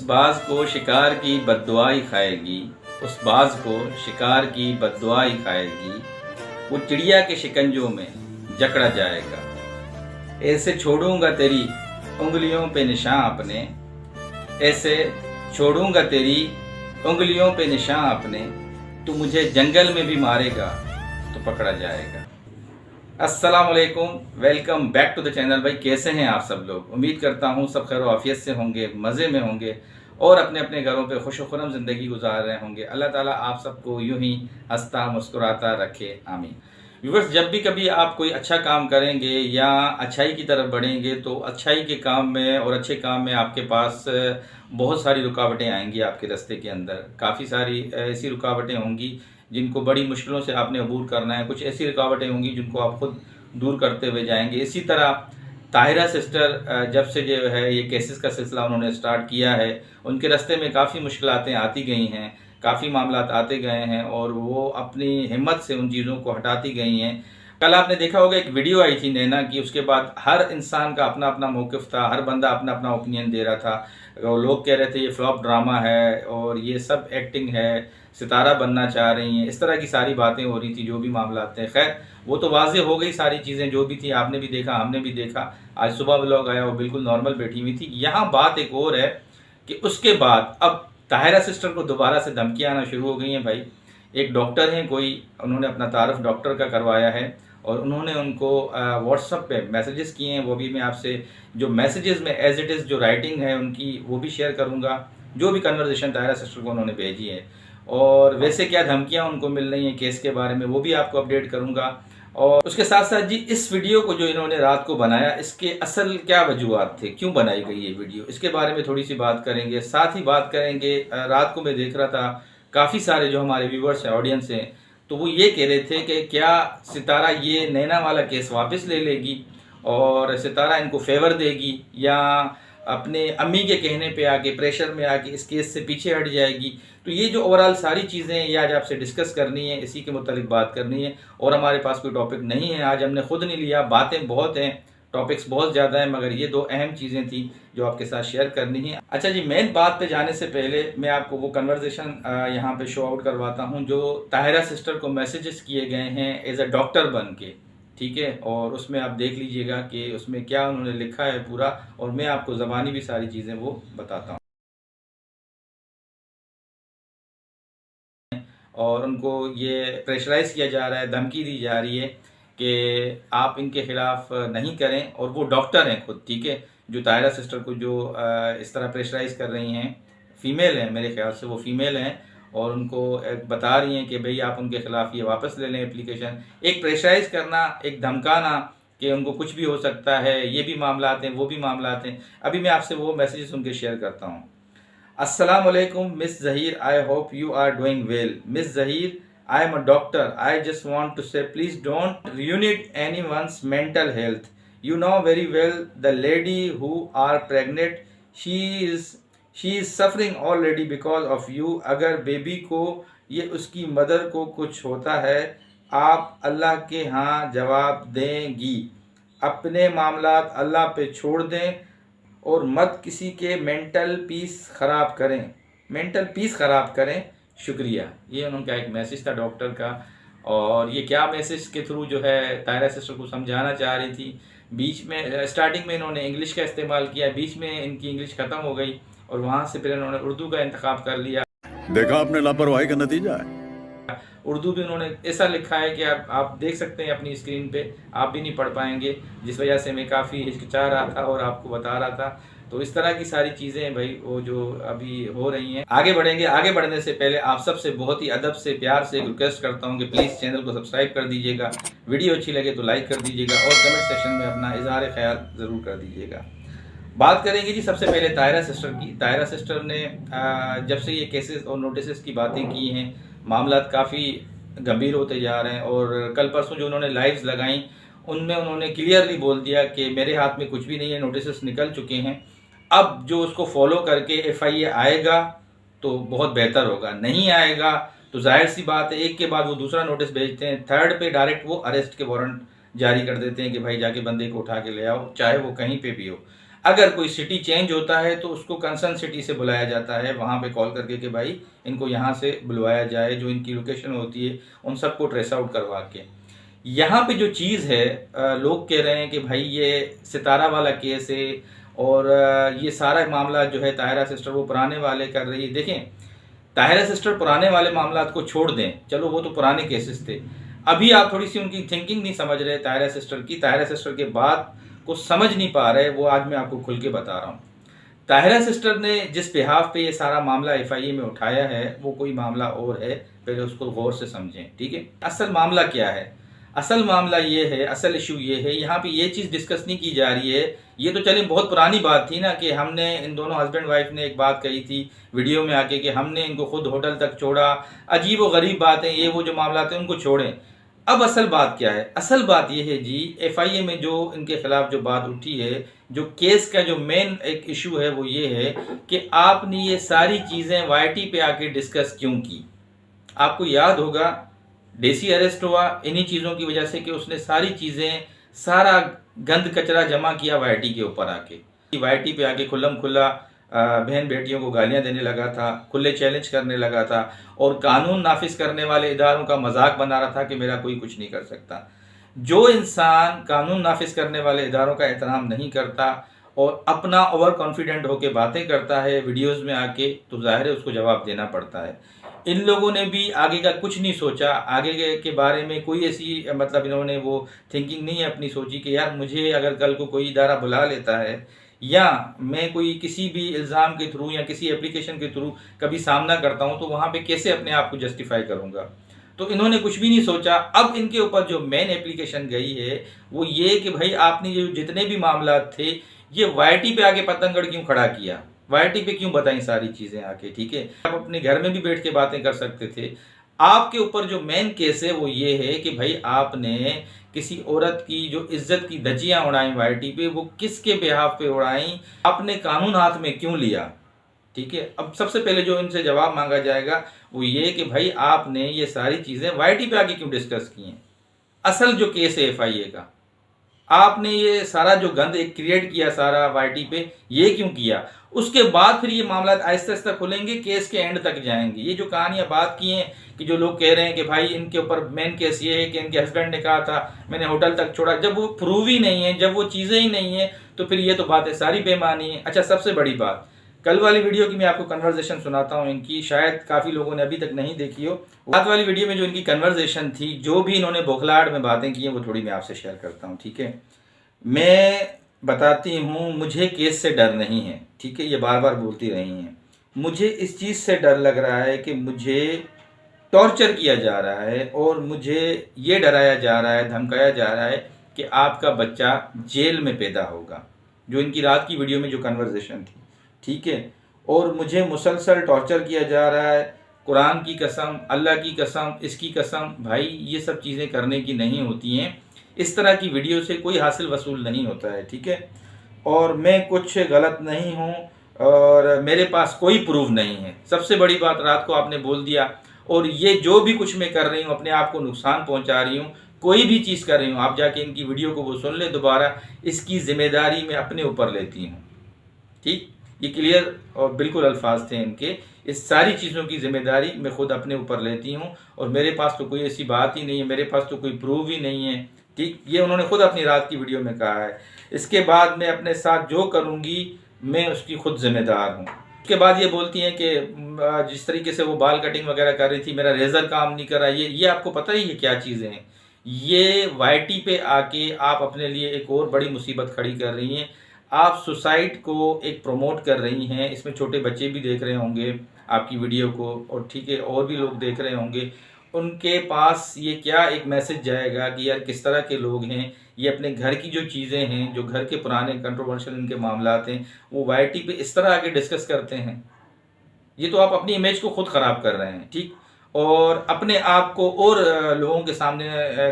बाज को शिकार की बद्दुआई खाएगी, उस बाज को शिकार की बद्दुआई खाएगी, वो चिड़िया के शिकंजों में जकड़ा जाएगा। ऐसे छोड़ूंगा तेरी उंगलियों पे निशान अपने, ऐसे छोड़ूंगा तेरी उंगलियों पे निशान अपने, तू मुझे जंगल में भी मारेगा तो पकड़ा जाएगा। अस्सलाम वालेकुम, welcome back to the channel. भाई कैसे हैं आप सब लोग? उम्मीद करता हूँ सब खैर आफियत से होंगे, मज़े में होंगे और अपने अपने घरों पे खुश खुरम ज़िंदगी गुजार रहे होंगे। अल्लाह ताला आप सबको यूं ही हंसता मुस्कुराता रखे, आमीन। व्यूअर्स, जब भी कभी आप कोई अच्छा काम करेंगे या अच्छाई की तरफ बढ़ेंगे तो अच्छाई के काम में और अच्छे काम में आपके पास बहुत सारी रुकावटें आएंगी। आपके रास्ते के अंदर काफ़ी सारी ऐसी रुकावटें होंगी जिनको बड़ी मुश्किलों से आपने अबूर करना है। कुछ ऐसी रुकावटें होंगी जिनको आप खुद दूर करते हुए जाएंगे। इसी तरह ताहिरा सिस्टर जब से जो है ये केसेस का सिलसिला उन्होंने स्टार्ट किया है, उनके रास्ते में काफ़ी मुश्किलातें आती गई हैं, काफ़ी मामलात आते गए हैं और वो अपनी हिम्मत से उन चीज़ों को हटाती गई हैं। कल आपने देखा होगा एक वीडियो आई थी नैना की, उसके बाद हर इंसान का अपना अपना मौक़िफ़ था, हर बंदा अपना अपना ओपिनियन दे रहा था। लोग कह रहे थे ये फ्लॉप ड्रामा है और ये सब एक्टिंग है, सितारा बनना चाह रही हैं, इस तरह की सारी बातें हो रही थी। जो भी मामला थे, खैर वो तो वाज़े हो गई सारी चीज़ें, जो भी थी आपने भी देखा, हमने भी देखा। आज सुबह व्लॉग आया, वो बिल्कुल नॉर्मल बैठी हुई थी। यहाँ बात एक और है कि उसके बाद अब ताहिरा सिस्टर को दोबारा से धमकियाँ आना शुरू हो गई हैं। भाई एक डॉक्टर हैं कोई, उन्होंने अपना तारुफ डॉक्टर का करवाया है और उन्होंने उनको व्हाट्सएप पे मैसेजेस किए हैं। वो भी मैं आपसे जो मैसेजेस में एज इट इज़ जो राइटिंग है उनकी वो भी शेयर करूँगा, जो भी कन्वर्सेशन ताहिरा सिस्टर को उन्होंने भेजी है और वैसे क्या धमकियाँ उनको मिल रही हैं केस के बारे में, वो भी आपको अपडेट करूँगा। और उसके साथ साथ जी इस वीडियो को जो इन्होंने रात को बनाया, इसके असल क्या वजूहत थे, क्यों बनाई गई ये वीडियो, इसके बारे में थोड़ी सी बात करेंगे। साथ ही बात करेंगे, रात को मैं देख रहा था काफ़ी सारे जो हमारे व्यूवर्स हैं, ऑडियंस हैं, तो वो ये कह रहे थे कि क्या सितारा ये नैना वाला केस वापस ले लेगी और सितारा इनको फेवर देगी या अपने अम्मी के कहने पे आके, प्रेशर में आके इस केस से पीछे हट जाएगी। तो ये जो ओवरऑल सारी चीज़ें ये आज आपसे डिस्कस करनी है, इसी के मुतालिक बात करनी है। और हमारे पास कोई टॉपिक नहीं है, आज हमने खुद नहीं लिया, बातें बहुत हैं, टॉपिक्स बहुत ज़्यादा हैं, मगर ये दो अहम चीज़ें थी जो आपके साथ शेयर करनी है। अच्छा जी, मेन बात पे जाने से पहले मैं आपको वो कन्वर्सेशन यहाँ पे शो आउट करवाता हूँ जो ताहिरा सिस्टर को मैसेजेस किए गए हैं एज अ डॉक्टर बन के, ठीक है। और उसमें आप देख लीजिएगा कि उसमें क्या उन्होंने लिखा है पूरा, और मैं आपको ज़बानी भी सारी चीज़ें वो बताता हूँ। और उनको ये प्रेशराइज़ किया जा रहा है, धमकी दी जा रही है कि आप इनके ख़िलाफ़ नहीं करें। और वो डॉक्टर हैं खुद, ठीक है, जो ताहिरा सिस्टर को जो इस तरह प्रेशराइज़ कर रही हैं, फ़ीमेल हैं मेरे ख्याल से, वो फ़ीमेल हैं और उनको बता रही हैं कि भाई आप उनके ख़िलाफ़ ये वापस ले लें एप्लीकेशन। एक प्रेशराइज़ करना, एक धमकाना कि उनको कुछ भी हो सकता है, ये भी मामलात हैं, वो भी मामलात हैं। अभी मैं आपसे वो मैसेजेस उनके शेयर करता हूँ। Assalamu alaikum, Miss Zahir. I hope you are doing well. Miss Zahir, I am a doctor. I just want to say, please don't ruin anyone's mental health. You know very well the lady who are pregnant. She is suffering already because of you. अगर baby को ये उसकी mother को कुछ होता है, आप अल्लाह के यहाँ जवाब देंगी। अपने मामलात अल्लाह पे छोड़ दें और मत किसी के मेंटल पीस ख़राब करें, मेंटल पीस ख़राब करें। शुक्रिया। ये उनका एक मैसेज था डॉक्टर का। और ये क्या मैसेज के थ्रू जो है ताहिरा सिस्टर को समझाना चाह रही थी। बीच में स्टार्टिंग में इन्होंने इंग्लिश का इस्तेमाल किया, बीच में इनकी इंग्लिश ख़त्म हो गई और वहाँ से फिर इन्होंने उर्दू का इंतखाब कर लिया। देखा आपने लापरवाही का नतीजा है। उर्दू भी उन्होंने ऐसा लिखा है कि आप देख सकते हैं अपनी स्क्रीन पे, आप भी नहीं पढ़ पाएंगे, जिस वजह से मैं काफ़ी हिचकिचा रहा था और आपको बता रहा था। तो इस तरह की सारी चीज़ें भाई वो जो अभी हो रही हैं। आगे बढ़ेंगे, आगे बढ़ने से पहले आप सबसे बहुत ही अदब से, प्यार से एक रिक्वेस्ट करता हूँ कि प्लीज़ चैनल को सब्सक्राइब कर दीजिएगा, वीडियो अच्छी लगे तो लाइक कर दीजिएगा और कमेंट सेक्शन में अपना इजहार ख्याल ज़रूर कर दीजिएगा। बात करेंगे जी सबसे पहले ताहिरा सिस्टर की। ताहिरा सिस्टर ने जब से ये केसेस और नोटिस की बातें की हैं, मामला काफ़ी गंभीर होते जा रहे हैं। और कल परसों जो उन्होंने लाइव्स लगाई उनमें उन्होंने क्लियरली बोल दिया कि मेरे हाथ में कुछ भी नहीं है, नोटिस निकल चुके हैं। अब जो उसको फॉलो करके FIA आएगा तो बहुत बेहतर होगा, नहीं आएगा तो जाहिर सी बात है एक के बाद वो दूसरा नोटिस भेजते हैं, थर्ड पे डायरेक्ट वो अरेस्ट के वारंट जारी कर देते हैं कि भाई जाके बंदे को उठा के ले आओ, चाहे वो कहीं पे भी हो। अगर कोई सिटी चेंज होता है तो उसको कंसर्न सिटी से बुलाया जाता है, वहाँ पे कॉल करके कि भाई इनको यहाँ से बुलवाया जाए, जो इनकी लोकेशन होती है उन सबको ट्रेस आउट करवा के। यहाँ पे जो चीज़ है, लोग कह रहे हैं कि भाई ये सितारा वाला केस है और ये सारा मामला जो है ताहिरा सिस्टर वो पुराने वाले कर रही है। देखें, ताहिरा सिस्टर पुराने वाले मामला को छोड़ दें, चलो वो तो पुराने केसेस थे। अभी आप थोड़ी सी उनकी थिंकिंग नहीं समझ रहे ताहिरा सिस्टर की, ताहिरा सिस्टर के बात को समझ नहीं पा रहे, वो आज मैं आपको खुल के बता रहा हूँ। ताहिरा सिस्टर ने जिस बिहाफ पे ये सारा मामला FIA में उठाया है वो कोई मामला और है, पहले उसको गौर से समझें, ठीक है। असल मामला क्या है? असल मामला ये है, असल इशू ये है, यहाँ पे ये चीज़ डिस्कस नहीं की जा रही है। ये तो चले बहुत पुरानी बात थी ना कि हमने इन दोनों हस्बैंड वाइफ ने एक बात कही थी वीडियो में आके कि हमने इनको खुद होटल तक छोड़ा, अजीब व गरीब बातें, ये वो जो मामला थे उनको छोड़ें। अब असल बात क्या है? असल बात ये है जी, FIA में जो इनके खिलाफ जो बात उठी है, जो केस का जो मेन एक इशू है वो ये है कि आपने ये सारी चीज़ें YT पे आके डिस्कस क्यों की। आपको याद होगा डेसी अरेस्ट हुआ इन्हीं चीज़ों की वजह से कि उसने सारी चीज़ें, सारा गंद कचरा जमा किया YT के ऊपर आके। YT पे आके खुल्लम खुल्ला बहन बेटियों को गालियां देने लगा था, खुले चैलेंज करने लगा था और कानून नाफिज करने वाले इदारों का मजाक बना रहा था कि मेरा कोई कुछ नहीं कर सकता। जो इंसान कानून नाफिज करने वाले इदारों का एहतराम नहीं करता और अपना ओवर कॉन्फिडेंट होकर बातें करता है वीडियोस में आके, तो जाहिर है उसको जवाब देना पड़ता है। इन लोगों ने भी आगे का कुछ नहीं सोचा, आगे के बारे में कोई ऐसी मतलब इन्होंने वो थिंकिंग नहीं अपनी सोची कि यार मुझे अगर कल को कोई इदारा बुला लेता है या मैं कोई किसी भी इल्ज़ाम के थ्रू या किसी एप्लीकेशन के थ्रू कभी सामना करता हूं तो वहां पे कैसे अपने आप को जस्टिफाई करूंगा। तो इन्होंने कुछ भी नहीं सोचा। अब इनके ऊपर जो मेन एप्लीकेशन गई है वो ये कि भाई आपने जो जितने भी मामला थे ये YT पे आके पतंगड़ क्यों खड़ा किया, YT पे क्यों बताई सारी चीज़ें आके, ठीक है। आप अपने घर में भी बैठ के बातें कर सकते थे। आपके ऊपर जो मेन केस है वो ये है कि भाई आपने किसी औरत की जो इज्जत की धज्जियां उड़ाई YT पे, वो किसके बिहाफ पे उड़ाई, आपने कानून हाथ में क्यों लिया, ठीक है। अब सबसे पहले जो इनसे जवाब मांगा जाएगा वो ये कि भाई आपने ये सारी चीज़ें YT पे आके क्यों डिस्कस की हैं। असल जो केस है FIA का, आपने ये सारा जो गंद एक क्रिएट किया सारा YT पे, ये क्यों किया। उसके बाद फिर ये मामला आहिस्ता आहिस्ता खुलेंगे, केस के एंड तक जाएंगे। ये जो कहानियां बात की हैं कि जो लोग कह रहे हैं कि भाई इनके ऊपर मेन केस ये है कि इनके हस्बैंड ने कहा था मैंने होटल तक छोड़ा, जब वो प्रूव ही नहीं है, जब वो चीज़ें ही नहीं है तो फिर ये तो बातें सारी बेमानी है। अच्छा, सबसे बड़ी बात, कल वाली वीडियो की मैं आपको कन्वर्सेशन सुनाता हूँ इनकी, शायद काफ़ी लोगों ने अभी तक नहीं देखी हो। बात वाली वीडियो में जो इनकी कन्वर्सेशन थी, जो भी इन्होंने बौखलाहट में बातें की हैं वो थोड़ी मैं आपसे शेयर करता हूँ, ठीक है। मैं बताती हूँ, मुझे केस से डर नहीं है, ठीक है, ये बार बार बोलती रही हैं। मुझे इस चीज़ से डर लग रहा है कि मुझे टॉर्चर किया जा रहा है और मुझे ये डराया जा रहा है, धमकाया जा रहा है कि आपका बच्चा जेल में पैदा होगा। जो इनकी रात की वीडियो में जो कन्वर्सेशन थी, ठीक है। और मुझे मुसलसल टॉर्चर किया जा रहा है, कुरान की कसम, अल्लाह की कसम, इसकी कसम। भाई ये सब चीज़ें करने की नहीं होती हैं, इस तरह की वीडियो से कोई हासिल वसूल नहीं होता है, ठीक है। और मैं कुछ गलत नहीं हूँ और मेरे पास कोई प्रूफ नहीं है। सबसे बड़ी बात, रात को आपने बोल दिया। और ये जो भी कुछ मैं कर रही हूँ, अपने आप को नुकसान पहुँचा रही हूँ, कोई भी चीज़ कर रही हूँ, आप जाके इनकी वीडियो को वो सुन ले दोबारा, इसकी जिम्मेदारी मैं अपने ऊपर लेती हूँ, ठीक। ये क्लियर और बिल्कुल अल्फाज थे इनके। इस सारी चीज़ों की जिम्मेदारी मैं खुद अपने ऊपर लेती हूँ और मेरे पास तो कोई ऐसी बात ही नहीं है, मेरे पास तो कोई प्रूफ ही नहीं है, ठीक। ये उन्होंने खुद अपनी रात की वीडियो में कहा है। इसके बाद मैं अपने साथ जो करूँगी मैं उसकी खुद जिम्मेदार हूँ। उसके बाद ये बोलती हैं कि जिस तरीके से वो बाल कटिंग वगैरह कर रही थी, मेरा रेज़र काम नहीं कर रहा। ये आपको पता है ये क्या चीज़ें हैं। ये YT पे आके आप अपने लिए एक और बड़ी मुसीबत खड़ी कर रही हैं। आप सुसाइड को एक प्रमोट कर रही हैं, इसमें छोटे बच्चे भी देख रहे होंगे आपकी वीडियो को, और ठीक है और भी लोग देख रहे होंगे। उनके पास ये क्या एक मैसेज जाएगा कि यार किस तरह के लोग हैं ये, अपने घर की जो चीज़ें हैं, जो घर के पुराने कंट्रोवर्शियल इनके मामलात हैं, वो YT पे इस तरह आके डिस्कस करते हैं। ये तो आप अपनी इमेज को खुद ख़राब कर रहे हैं, ठीक। और अपने आप को और लोगों के सामने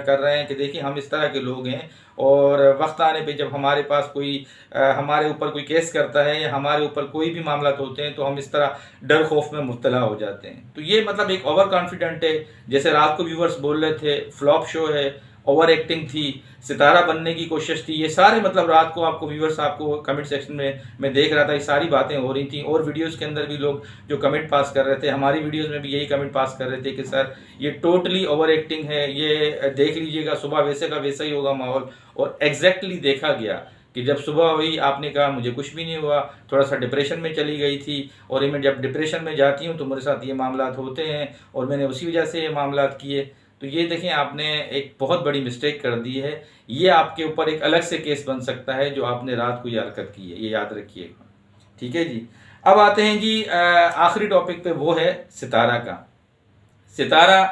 कर रहे हैं कि देखिए हम इस तरह के लोग हैं, और वक्त आने पे जब हमारे पास कोई हमारे ऊपर कोई केस करता है या हमारे ऊपर कोई भी मामला होते हैं तो हम इस तरह डर खौफ में मुब्तला हो जाते हैं। तो ये मतलब एक ओवर कॉन्फिडेंट है। जैसे रात को व्यूवर्स बोल रहे थे फ्लॉप शो है, ओवर एक्टिंग थी, सितारा बनने की कोशिश थी, ये सारे मतलब रात को आपको व्यूअर्स आपको कमेंट सेक्शन में मैं देख रहा था, ये सारी बातें हो रही थी। और वीडियोस के अंदर भी लोग जो कमेंट पास कर रहे थे, हमारी वीडियोस में भी यही कमेंट पास कर रहे थे कि सर ये टोटली ओवर एक्टिंग है, ये देख लीजिएगा सुबह वैसे का वैसा ही होगा माहौल। और एग्जैक्टली देखा गया कि जब सुबह हुई आपने कहा मुझे कुछ भी नहीं हुआ, थोड़ा सा डिप्रेशन में चली गई थी, और मैं जब डिप्रेशन में जाती हूँ तो मेरे साथ ये मामला होते हैं, और मैंने उसी वजह से ये मामला किए। तो ये देखें, आपने एक बहुत बड़ी मिस्टेक कर दी है। ये आपके ऊपर एक अलग से केस बन सकता है जो आपने रात को ये हरकत की है, ये याद रखिएगा। ठीक है जी। अब आते हैं जी आखिरी टॉपिक पे, वो है सितारा का। सितारा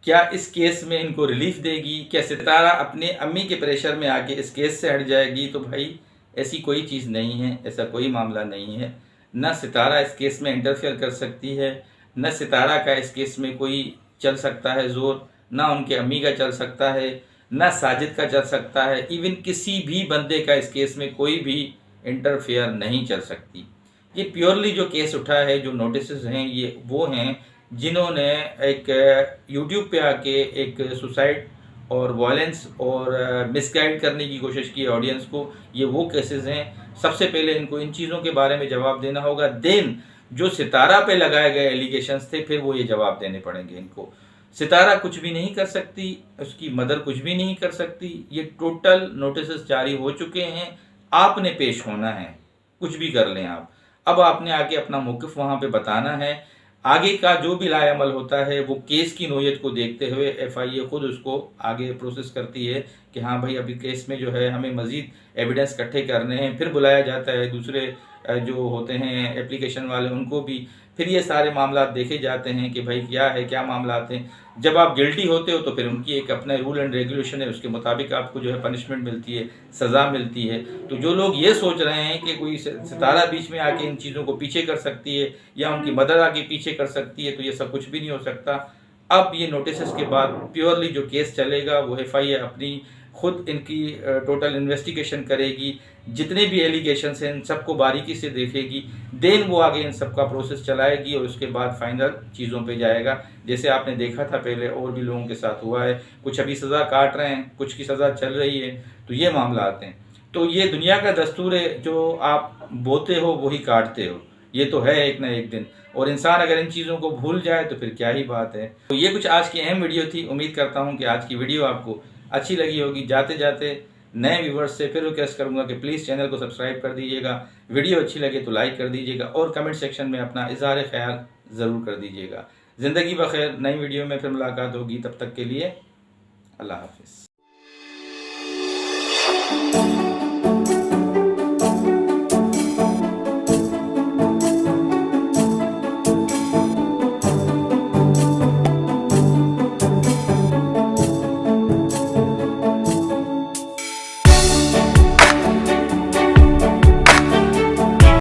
क्या इस केस में इनको रिलीफ देगी? क्या सितारा अपने अम्मी के प्रेशर में आके इस केस से हट जाएगी? तो भाई ऐसी कोई चीज़ नहीं है, ऐसा कोई मामला नहीं है। न सितारा इस केस में इंटरफेयर कर सकती है, न सितारा का इस केस में कोई चल सकता है जोर, ना उनके अम्मी का चल सकता है, ना साजिद का चल सकता है। इवन किसी भी बंदे का इस केस में कोई भी इंटरफेयर नहीं चल सकती। ये प्योरली जो केस उठा है, जो नोटिस हैं, ये वो हैं जिन्होंने एक यूट्यूब पे आके एक सुसाइड और वायलेंस और मिसगाइड करने की कोशिश की ऑडियंस को। ये वो केसेस हैं। सबसे पहले इनको इन चीज़ों के बारे में जवाब देना होगा, देन जो सितारा पे लगाए गए एलिगेशंस थे फिर वो ये जवाब देने पड़ेंगे इनको। सितारा कुछ भी नहीं कर सकती, उसकी मदर कुछ भी नहीं कर सकती। ये टोटल नोटिस जारी हो चुके हैं, आपने पेश होना है, कुछ भी कर लें आप। अब आपने आके अपना मौक़िफ़ वहाँ पे बताना है। आगे का जो भी लाएअमल होता है वो केस की नोयत को देखते हुए FIA खुद उसको आगे प्रोसेस करती है कि हाँ भाई अभी केस में जो है हमें मज़ीद एविडेंस इकट्ठे करने हैं। फिर बुलाया जाता है दूसरे जो होते हैं एप्लीकेशन वाले, उनको भी। फिर ये सारे मामला देखे जाते हैं कि भाई क्या है, क्या मामला आते हैं। जब आप गिल्टी होते हो तो फिर उनकी एक अपना रूल एंड रेगुलेशन है, उसके मुताबिक आपको जो है पनिशमेंट मिलती है, सज़ा मिलती है। तो जो लोग ये सोच रहे हैं कि कोई सितारा बीच में आके इन चीज़ों को पीछे कर सकती है या उनकी मदर आके पीछे कर सकती है, तो ये सब कुछ भी नहीं हो सकता। अब ये नोटिस के बाद प्योरली जो केस चलेगा वो FIA अपनी खुद इनकी टोटल इन्वेस्टिगेशन करेगी, जितने भी एलिगेशंस हैं इन सबको बारीकी से देखेगी, देन वो आगे इन सब का प्रोसेस चलाएगी और उसके बाद फाइनल चीज़ों पे जाएगा। जैसे आपने देखा था पहले और भी लोगों के साथ हुआ है, कुछ अभी सज़ा काट रहे हैं, कुछ की सज़ा चल रही है। तो ये मामला आते हैं। तो ये दुनिया का दस्तूर है, जो आप बोते हो वही काटते हो, ये तो है एक ना एक दिन। और इंसान अगर इन चीज़ों को भूल जाए तो फिर क्या ही बात है। तो ये कुछ आज की अहम वीडियो थी। उम्मीद करता हूँ कि आज की वीडियो आपको अच्छी लगी होगी। जाते जाते नए व्यूवर्स से फिर रिक्वेस्ट करूंगा कि प्लीज़ चैनल को सब्सक्राइब कर दीजिएगा, वीडियो अच्छी लगे तो लाइक कर दीजिएगा और कमेंट सेक्शन में अपना इज़हार ख्याल ज़रूर कर दीजिएगा। ज़िंदगी बखैर, नई वीडियो में फिर मुलाकात होगी। तब तक के लिए अल्लाह हाफिज़।